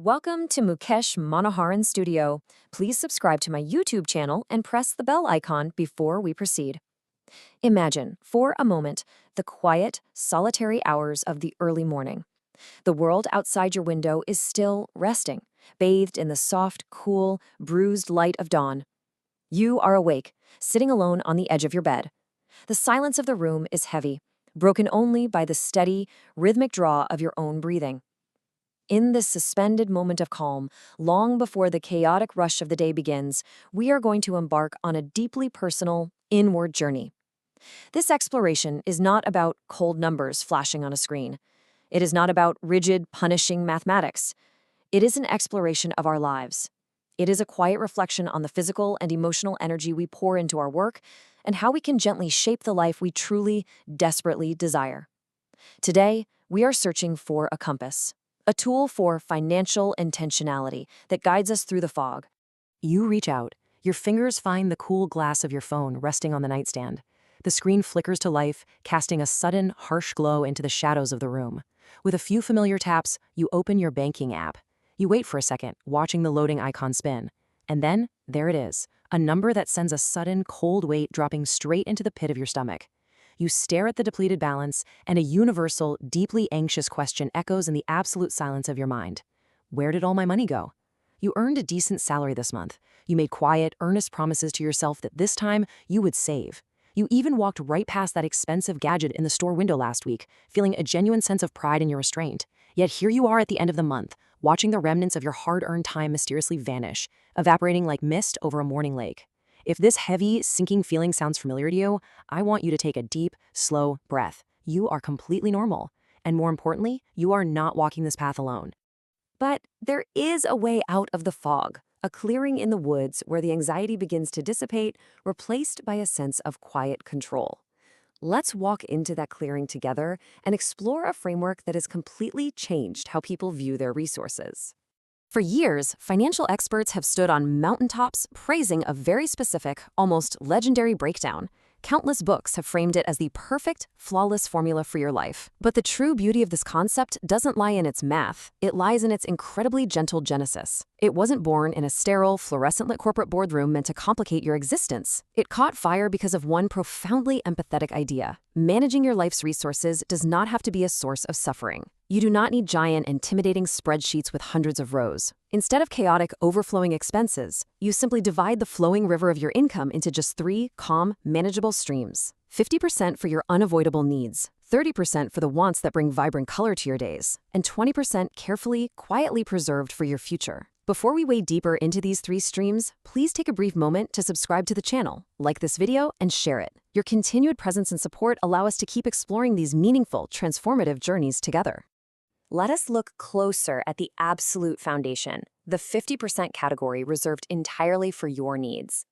Welcome to Mukesh Manoharan Studio. Please subscribe to my YouTube channel and press the bell icon before we proceed. Imagine, for a moment, the quiet, solitary hours of the early morning. The world outside your window is still resting, bathed in the soft, cool, bruised light of dawn. You are awake, sitting alone on the edge of your bed. The silence of the room is heavy, broken only by the steady, rhythmic draw of your own breathing. In this suspended moment of calm, long before the chaotic rush of the day begins, we are going to embark on a deeply personal, inward journey. This exploration is not about cold numbers flashing on a screen. It is not about rigid, punishing mathematics. It is an exploration of our lives. It is a quiet reflection on the physical and emotional energy we pour into our work and how we can gently shape the life we truly, desperately desire. Today, we are searching for a compass. A tool for financial intentionality that guides us through the fog. You reach out. Your fingers find the cool glass of your phone resting on the nightstand. The screen flickers to life, casting a sudden, harsh glow into the shadows of the room. With a few familiar taps, you open your banking app. You wait for a second, watching the loading icon spin. And then, there it is, a number that sends a sudden, cold weight dropping straight into the pit of your stomach. You stare at the depleted balance, and a universal, deeply anxious question echoes in the absolute silence of your mind. Where did all my money go? You earned a decent salary this month. You made quiet, earnest promises to yourself that this time you would save. You even walked right past that expensive gadget in the store window last week, feeling a genuine sense of pride in your restraint. Yet here you are at the end of the month, watching the remnants of your hard-earned time mysteriously vanish, evaporating like mist over a morning lake. If this heavy, sinking feeling sounds familiar to you, I want you to take a deep, slow breath. You are completely normal. And more importantly, you are not walking this path alone. But there is a way out of the fog, a clearing in the woods where the anxiety begins to dissipate, replaced by a sense of quiet control. Let's walk into that clearing together and explore a framework that has completely changed how people view their resources. For years, financial experts have stood on mountaintops praising a very specific, almost legendary breakdown. Countless books have framed it as the perfect, flawless formula for your life. But the true beauty of this concept doesn't lie in its math. It lies in its incredibly gentle genesis. It wasn't born in a sterile, fluorescent-lit corporate boardroom meant to complicate your existence. It caught fire because of one profoundly empathetic idea. Managing your life's resources does not have to be a source of suffering. You do not need giant, intimidating spreadsheets with hundreds of rows. Instead of chaotic, overflowing expenses, you simply divide the flowing river of your income into just 3 calm, manageable streams. 50% for your unavoidable needs, 30% for the wants that bring vibrant color to your days, and 20% carefully, quietly preserved for your future. Before we wade deeper into these 3 streams, please take a brief moment to subscribe to the channel, like this video, and share it. Your continued presence and support allow us to keep exploring these meaningful, transformative journeys together. Let us look closer at the absolute foundation, the 50% category reserved entirely for your needs.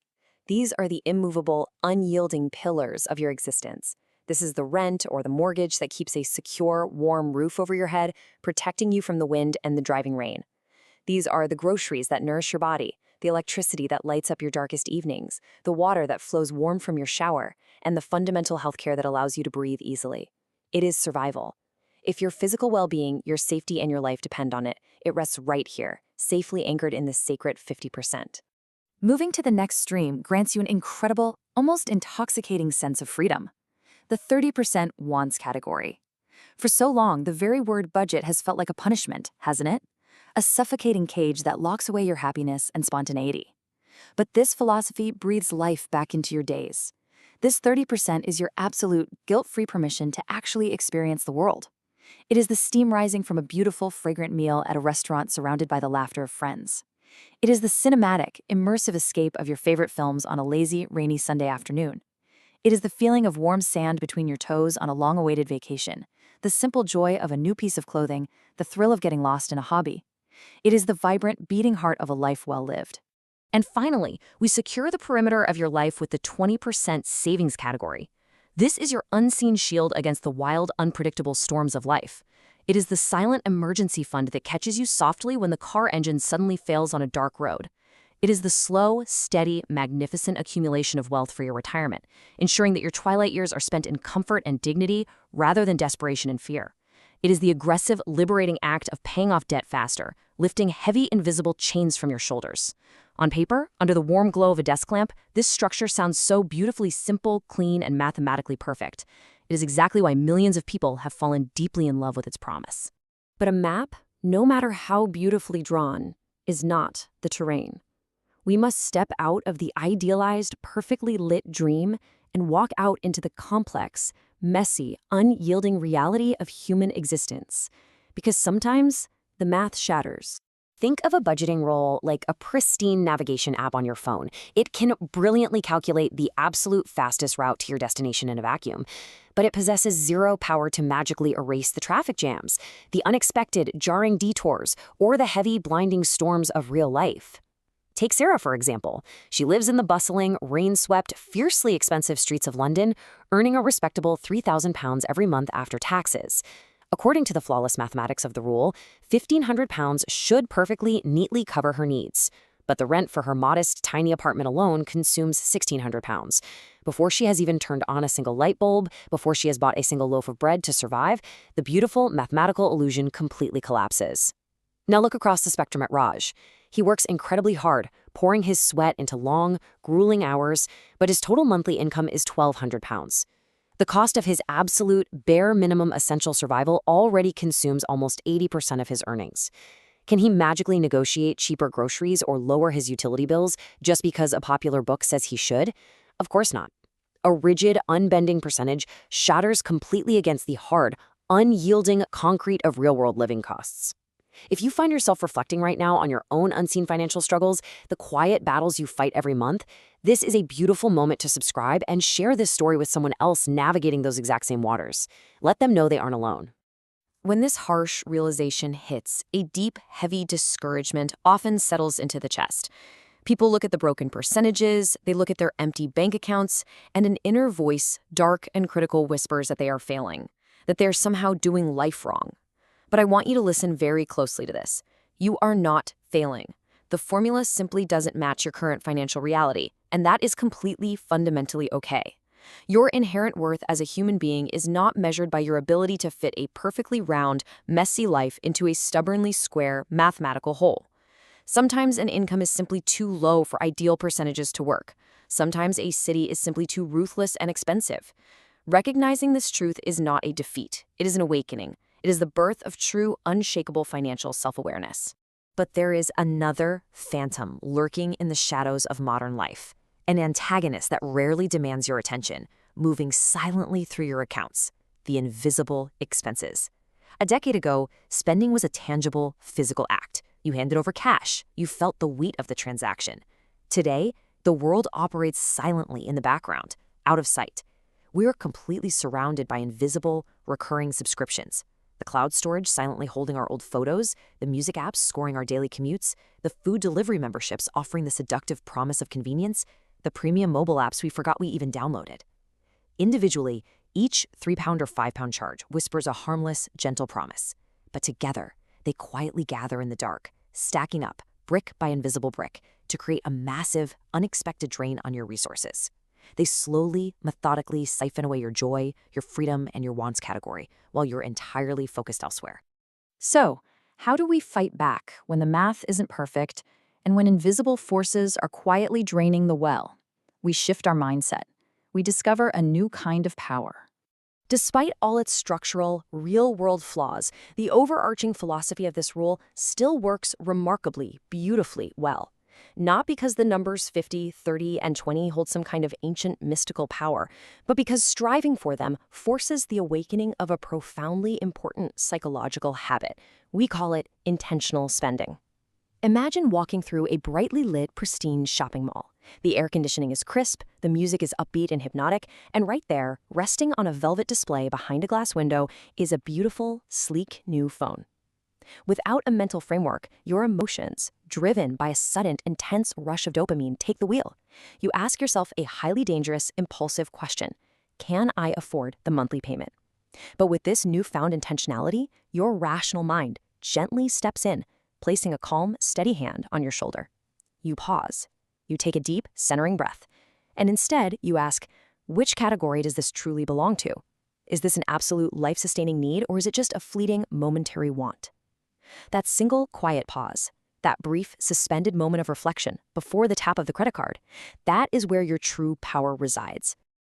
These are the immovable, unyielding pillars of your existence. This is the rent or the mortgage that keeps a secure, warm roof over your head, protecting you from the wind and the driving rain. These are the groceries that nourish your body, the electricity that lights up your darkest evenings, the water that flows warm from your shower, and the fundamental healthcare that allows you to breathe easily. It is survival. If your physical well-being, your safety, and your life depend on it, it rests right here, safely anchored in this sacred 50%. Moving to the next stream grants you an incredible, almost intoxicating sense of freedom. The 30% wants category. For so long, the very word budget has felt like a punishment, hasn't it? A suffocating cage that locks away your happiness and spontaneity. But this philosophy breathes life back into your days. This 30% is your absolute, guilt-free permission to actually experience the world. It is the steam rising from a beautiful, fragrant meal at a restaurant surrounded by the laughter of friends. It is the cinematic, immersive escape of your favorite films on a lazy, rainy Sunday afternoon. It is the feeling of warm sand between your toes on a long-awaited vacation, the simple joy of a new piece of clothing, the thrill of getting lost in a hobby. It is the vibrant, beating heart of a life well lived. And finally, we secure the perimeter of your life with the 20% savings category. This is your unseen shield against the wild, unpredictable storms of life. It is the silent emergency fund that catches you softly when the car engine suddenly fails on a dark road. It is the slow, steady, magnificent accumulation of wealth for your retirement, ensuring that your twilight years are spent in comfort and dignity rather than desperation and fear. It is the aggressive, liberating act of paying off debt faster, lifting heavy invisible chains from your shoulders. On paper, under the warm glow of a desk lamp, this structure sounds so beautifully simple, clean, and mathematically perfect. It is exactly why millions of people have fallen deeply in love with its promise. But a map, no matter how beautifully drawn, is not the terrain. We must step out of the idealized, perfectly lit dream and walk out into the complex, messy, unyielding reality of human existence. Because sometimes the math shatters. Think of a budgeting rule like a pristine navigation app on your phone. It can brilliantly calculate the absolute fastest route to your destination in a vacuum, but it possesses zero power to magically erase the traffic jams, the unexpected, jarring detours, or the heavy, blinding storms of real life. Take Sarah, for example. She lives in the bustling, rain-swept, fiercely expensive streets of London, earning a respectable £3,000 every month after taxes. According to the flawless mathematics of the rule, £1,500 should perfectly, neatly cover her needs. But the rent for her modest, tiny apartment alone consumes £1,600. Before she has even turned on a single light bulb, before she has bought a single loaf of bread to survive, the beautiful mathematical illusion completely collapses. Now look across the spectrum at Raj. He works incredibly hard, pouring his sweat into long, grueling hours, but his total monthly income is £1,200. The cost of his absolute, bare minimum essential survival already consumes almost 80% of his earnings. Can he magically negotiate cheaper groceries or lower his utility bills just because a popular book says he should? Of course not. A rigid, unbending percentage shatters completely against the hard, unyielding concrete of real-world living costs. If you find yourself reflecting right now on your own unseen financial struggles, the quiet battles you fight every month, this is a beautiful moment to subscribe and share this story with someone else navigating those exact same waters. Let them know they aren't alone. When this harsh realization hits, a deep, heavy discouragement often settles into the chest. People look at the broken percentages, they look at their empty bank accounts, and an inner voice, dark and critical, whispers that they are failing, that they are somehow doing life wrong. But I want you to listen very closely to this. You are not failing. The formula simply doesn't match your current financial reality, and that is completely, fundamentally okay. Your inherent worth as a human being is not measured by your ability to fit a perfectly round, messy life into a stubbornly square, mathematical hole. Sometimes an income is simply too low for ideal percentages to work. Sometimes a city is simply too ruthless and expensive. Recognizing this truth is not a defeat. It is an awakening. It is the birth of true, unshakable financial self-awareness. But there is another phantom lurking in the shadows of modern life, an antagonist that rarely demands your attention, moving silently through your accounts, the invisible expenses. A decade ago, spending was a tangible, physical act. You handed over cash. You felt the weight of the transaction. Today, the world operates silently in the background, out of sight. We are completely surrounded by invisible, recurring subscriptions. The cloud storage silently holding our old photos, the music apps scoring our daily commutes, the food delivery memberships offering the seductive promise of convenience, the premium mobile apps we forgot we even downloaded. Individually, each £3 or £5 charge whispers a harmless, gentle promise. But together, they quietly gather in the dark, stacking up, brick by invisible brick, to create a massive, unexpected drain on your resources. They slowly, methodically siphon away your joy, your freedom, and your wants category, while you're entirely focused elsewhere. So, how do we fight back when the math isn't perfect and when invisible forces are quietly draining the well? We shift our mindset. We discover a new kind of power. Despite all its structural, real-world flaws, the overarching philosophy of this rule still works remarkably, beautifully well. Not because the numbers 50, 30, and 20 hold some kind of ancient mystical power, but because striving for them forces the awakening of a profoundly important psychological habit. We call it intentional spending. Imagine walking through a brightly lit, pristine shopping mall. The air conditioning is crisp, the music is upbeat and hypnotic, and right there, resting on a velvet display behind a glass window, is a beautiful, sleek new phone. Without a mental framework, your emotions, driven by a sudden, intense rush of dopamine, take the wheel. You ask yourself a highly dangerous, impulsive question. Can I afford the monthly payment? But with this newfound intentionality, your rational mind gently steps in, placing a calm, steady hand on your shoulder. You pause. You take a deep, centering breath. And instead, you ask, which category does this truly belong to? Is this an absolute life-sustaining need, or is it just a fleeting, momentary want? That single quiet pause, that brief, suspended moment of reflection before the tap of the credit card, that is where your true power resides.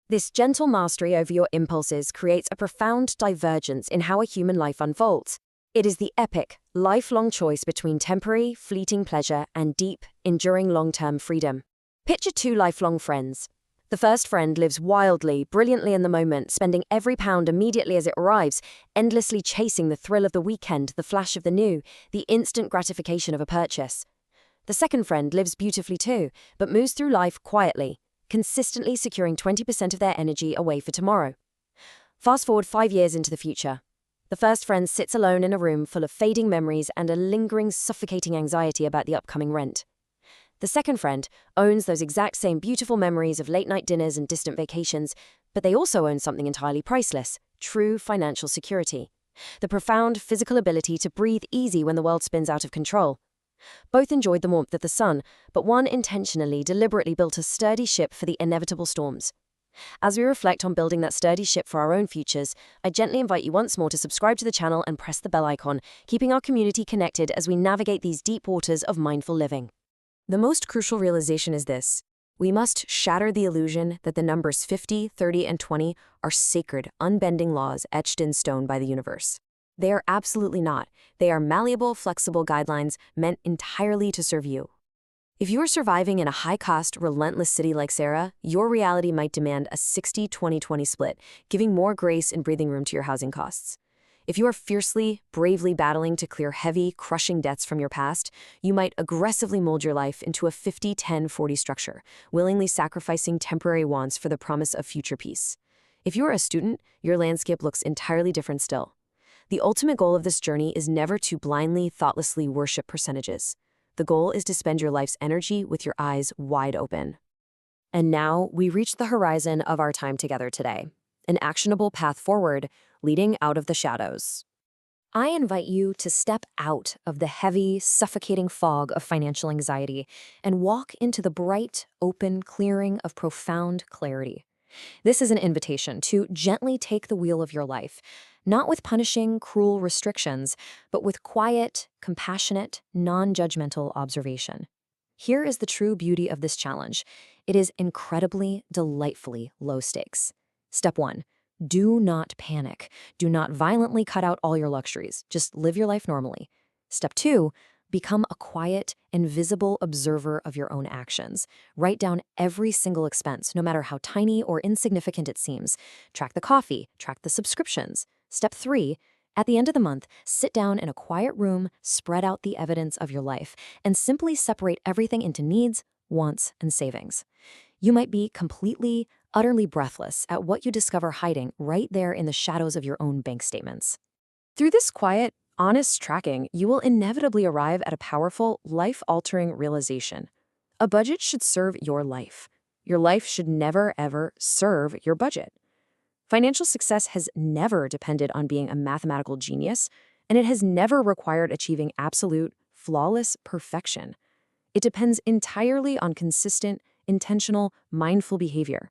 This gentle mastery over your impulses creates a profound divergence in how a human life unfolds. It is the epic, lifelong choice between temporary, fleeting pleasure and deep, enduring long-term freedom. Picture two lifelong friends. The first friend lives wildly, brilliantly in the moment, spending every pound immediately as it arrives, endlessly chasing the thrill of the weekend, the flash of the new, the instant gratification of a purchase. The second friend lives beautifully too, but moves through life quietly, consistently securing 20% of their energy away for tomorrow. Fast forward 5 years into the future. The first friend sits alone in a room full of fading memories and a lingering, suffocating anxiety about the upcoming rent. The second friend owns those exact same beautiful memories of late-night dinners and distant vacations, but they also own something entirely priceless: true financial security. The profound physical ability to breathe easy when the world spins out of control. Both enjoyed the warmth of the sun, but one intentionally, deliberately built a sturdy ship for the inevitable storms. As we reflect on building that sturdy ship for our own futures, I gently invite you once more to subscribe to the channel and press the bell icon, keeping our community connected as we navigate these deep waters of mindful living. The most crucial realization is this: we must shatter the illusion that the numbers 50, 30, and 20 are sacred, unbending laws etched in stone by the universe. They are absolutely not. They are malleable, flexible guidelines meant entirely to serve you. If you are surviving in a high-cost, relentless city like Sarah, your reality might demand a 60-20-20 split, giving more grace and breathing room to your housing costs. If you are fiercely, bravely battling to clear heavy, crushing debts from your past, you might aggressively mold your life into a 50-10-40 structure, willingly sacrificing temporary wants for the promise of future peace. If you are a student, your landscape looks entirely different still. The ultimate goal of this journey is never to blindly, thoughtlessly worship percentages. The goal is to spend your life's energy with your eyes wide open. And now we reach the horizon of our time together today, an actionable path forward leading out of the shadows. I invite you to step out of the heavy, suffocating fog of financial anxiety and walk into the bright, open clearing of profound clarity. This is an invitation to gently take the wheel of your life, not with punishing, cruel restrictions, but with quiet, compassionate, non-judgmental observation. Here is the true beauty of this challenge. It is incredibly, delightfully low stakes. Step 1. Do not panic. Do not violently cut out all your luxuries. Just live your life normally. Step 2. Become a quiet and visible observer of your own actions. Write down every single expense, no matter how tiny or insignificant it seems. Track the coffee, track the subscriptions. Step 3, at the end of the month, sit down in a quiet room, spread out the evidence of your life, and simply separate everything into needs, wants, and savings. You might be completely, utterly breathless at what you discover hiding right there in the shadows of your own bank statements. Through this quiet, honest tracking, you will inevitably arrive at a powerful, life-altering realization. A budget should serve your life. Your life should never, ever serve your budget. Financial success has never depended on being a mathematical genius, and it has never required achieving absolute, flawless perfection. It depends entirely on consistent, intentional, mindful behavior.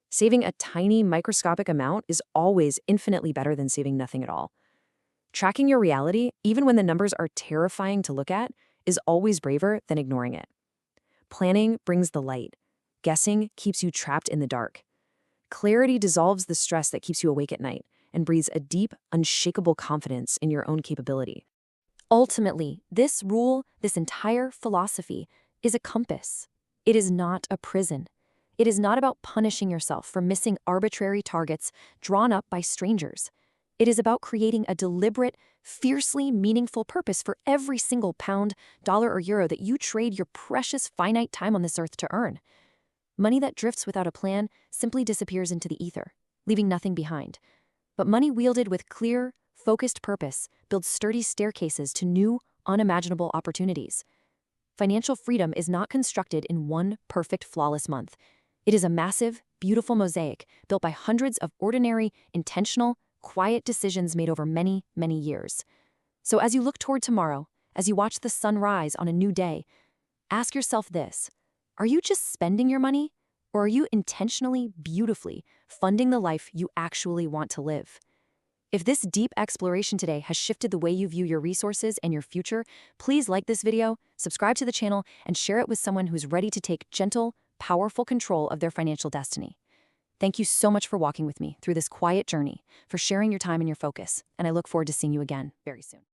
Saving a tiny, microscopic amount is always infinitely better than saving nothing at all. Tracking your reality, even when the numbers are terrifying to look at, is always braver than ignoring it. Planning brings the light. Guessing keeps you trapped in the dark. Clarity dissolves the stress that keeps you awake at night and breathes a deep, unshakable confidence in your own capability. Ultimately, this rule, this entire philosophy, is a compass. It is not a prison. It is not about punishing yourself for missing arbitrary targets drawn up by strangers. It is about creating a deliberate, fiercely meaningful purpose for every single pound, dollar, or euro that you trade your precious finite time on this earth to earn. Money that drifts without a plan simply disappears into the ether, leaving nothing behind. But money wielded with clear, focused purpose builds sturdy staircases to new, unimaginable opportunities. Financial freedom is not constructed in one perfect, flawless month. It is a massive, beautiful mosaic built by hundreds of ordinary, intentional, quiet decisions made over many, many years. So as you look toward tomorrow, as you watch the sun rise on a new day, ask yourself this: are you just spending your money, or are you intentionally, beautifully funding the life you actually want to live? If this deep exploration today has shifted the way you view your resources and your future, please like this video, subscribe to the channel, and share it with someone who's ready to take gentle, powerful control of their financial destiny. Thank you so much for walking with me through this quiet journey, for sharing your time and your focus, and I look forward to seeing you again very soon.